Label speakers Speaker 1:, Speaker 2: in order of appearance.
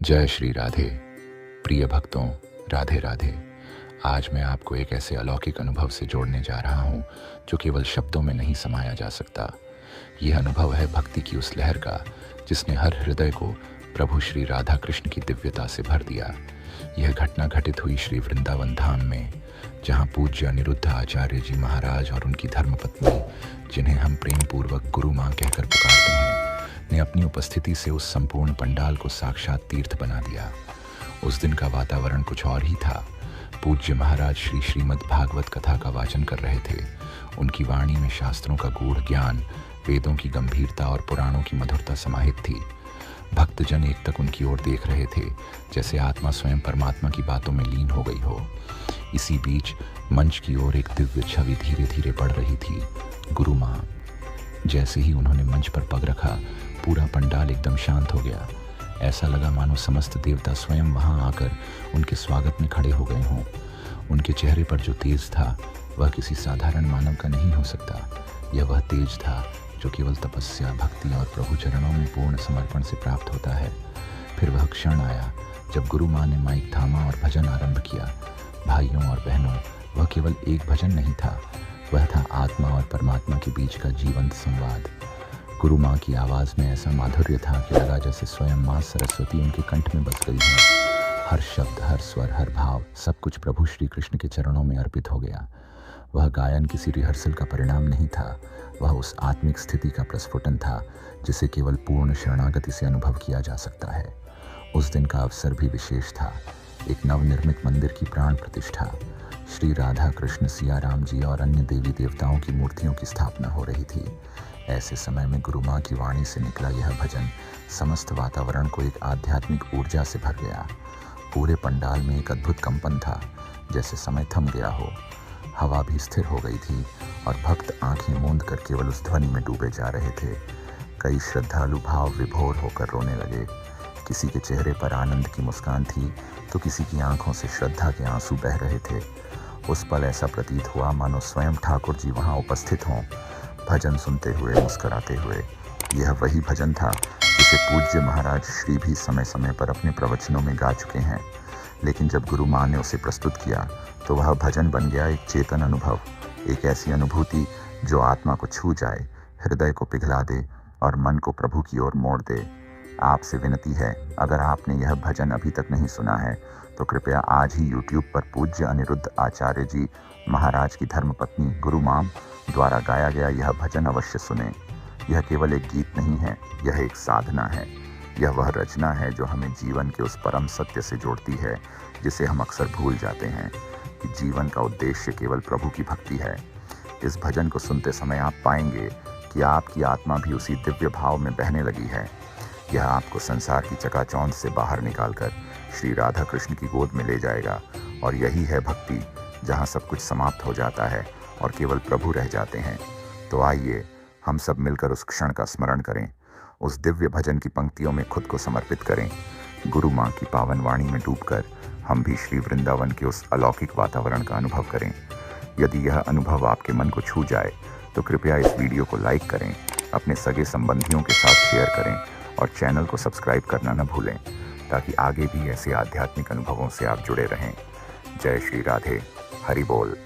Speaker 1: जय श्री राधे। प्रिय भक्तों, राधे राधे। आज मैं आपको एक ऐसे अलौकिक अनुभव से जोड़ने जा रहा हूँ जो केवल शब्दों में नहीं समाया जा सकता। यह अनुभव है भक्ति की उस लहर का जिसने हर हृदय को प्रभु श्री राधा कृष्ण की दिव्यता से भर दिया। यह घटना घटित हुई श्री वृंदावन धाम में, जहाँ पूज्य अनिरुद्ध आचार्य जी महाराज और उनकी धर्मपत्नी, जिन्हें हम प्रेम पूर्वक गुरु माँ कहकर पुकारते हैं, ने अपनी उपस्थिति से उस संपूर्ण पंडाल को साक्षात तीर्थ बना दिया। उस दिन का वातावरण कुछ और ही था। पूज्य महाराज श्री श्रीमद् भागवत कथा का वाचन कर रहे थे। उनकी वाणी में शास्त्रों का गूढ़ ज्ञान, वेदों की गंभीरता और पुराणों की मधुरता समाहित थी। भक्तजन एक तक उनकी ओर देख रहे थे, जैसे आत्मा स्वयं परमात्मा की बातों में लीन हो गई हो। इसी बीच मंच की ओर एक दिव्य छवि धीरे धीरे बढ़ रही थी, गुरु माँ। जैसे ही उन्होंने मंच पर पग रखा, पूरा पंडाल एकदम शांत हो गया। ऐसा लगा मानो समस्त देवता स्वयं वहां आकर उनके स्वागत में खड़े हो गए हों। उनके चेहरे पर जो तेज था वह किसी साधारण मानव का नहीं हो सकता। यह वह तेज था जो केवल तपस्या, भक्ति और प्रभु चरणों में पूर्ण समर्पण से प्राप्त होता है। फिर वह क्षण आया जब गुरु माँ ने माइक थामा और भजन आरंभ किया। भाइयों और बहनों, वह केवल एक भजन नहीं था, वह था आत्मा और परमात्मा के बीच का जीवंत संवाद। गुरु माँ की आवाज़ में ऐसा माधुर्य था कि लगा जैसे स्वयं माँ सरस्वती उनके कंठ में बस गई है। हर शब्द, हर स्वर, हर भाव, सब कुछ प्रभु श्री कृष्ण के चरणों में अर्पित हो गया। वह गायन किसी रिहर्सल का परिणाम नहीं था, वह उस आत्मिक स्थिति का प्रस्फुटन था जिसे केवल पूर्ण शरणागति से अनुभव किया जा सकता है। उस दिन का अवसर भी विशेष था। एक नवनिर्मित मंदिर की प्राण प्रतिष्ठा, श्री राधा कृष्ण, सिया राम जी और अन्य देवी देवताओं की मूर्तियों की स्थापना हो रही थी। ऐसे समय में गुरु माँ की वाणी से निकला यह भजन समस्त वातावरण को एक आध्यात्मिक ऊर्जा से भर गया। पूरे पंडाल में एक अद्भुत कंपन था, जैसे समय थम गया हो। हवा भी स्थिर हो गई थी और भक्त आंखें मूंद कर केवल उस ध्वनि में डूबे जा रहे थे। कई श्रद्धालु भाव विभोर होकर रोने लगे। किसी के चेहरे पर आनंद की मुस्कान थी तो किसी की आंखों से श्रद्धा के आंसू बह रहे थे। उस पल ऐसा प्रतीत हुआ मानो स्वयं ठाकुर जी वहाँ उपस्थित हों, भजन सुनते हुए, मुस्कुराते हुए। यह वही भजन था जिसे पूज्य महाराज श्री भी समय समय पर अपने प्रवचनों में गा चुके हैं। लेकिन जब गुरु माँ ने उसे प्रस्तुत किया तो वह भजन बन गया एक चेतन अनुभव, एक ऐसी अनुभूति जो आत्मा को छू जाए, हृदय को पिघला दे और मन को प्रभु की ओर मोड़ दे। आपसे विनती है, अगर आपने यह भजन अभी तक नहीं सुना है तो कृपया आज ही YouTube पर पूज्य अनिरुद्ध आचार्य जी महाराज की धर्मपत्नी गुरु माँ द्वारा गाया गया यह भजन अवश्य सुने। यह केवल एक गीत नहीं है, यह एक साधना है। यह वह रचना है जो हमें जीवन के उस परम सत्य से जोड़ती है जिसे हम अक्सर भूल जाते हैं कि जीवन का उद्देश्य केवल प्रभु की भक्ति है। इस भजन को सुनते समय आप पाएंगे कि आपकी आत्मा भी उसी दिव्य भाव में बहने लगी है। यह आपको संसार की चकाचौंध से बाहर निकालकर श्री राधा कृष्ण की गोद में ले जाएगा। और यही है भक्ति, जहाँ सब कुछ समाप्त हो जाता है और केवल प्रभु रह जाते हैं। तो आइए हम सब मिलकर उस क्षण का स्मरण करें, उस दिव्य भजन की पंक्तियों में खुद को समर्पित करें। गुरु माँ की पावन वाणी में डूबकर हम भी श्री वृंदावन के उस अलौकिक वातावरण का अनुभव करें। यदि यह अनुभव आपके मन को छू जाए तो कृपया इस वीडियो को लाइक करें, अपने सगे संबंधियों के साथ शेयर करें और चैनल को सब्सक्राइब करना न भूलें, ताकि आगे भी ऐसे आध्यात्मिक अनुभवों से आप जुड़े रहें। जय श्री राधे। हरि बोल।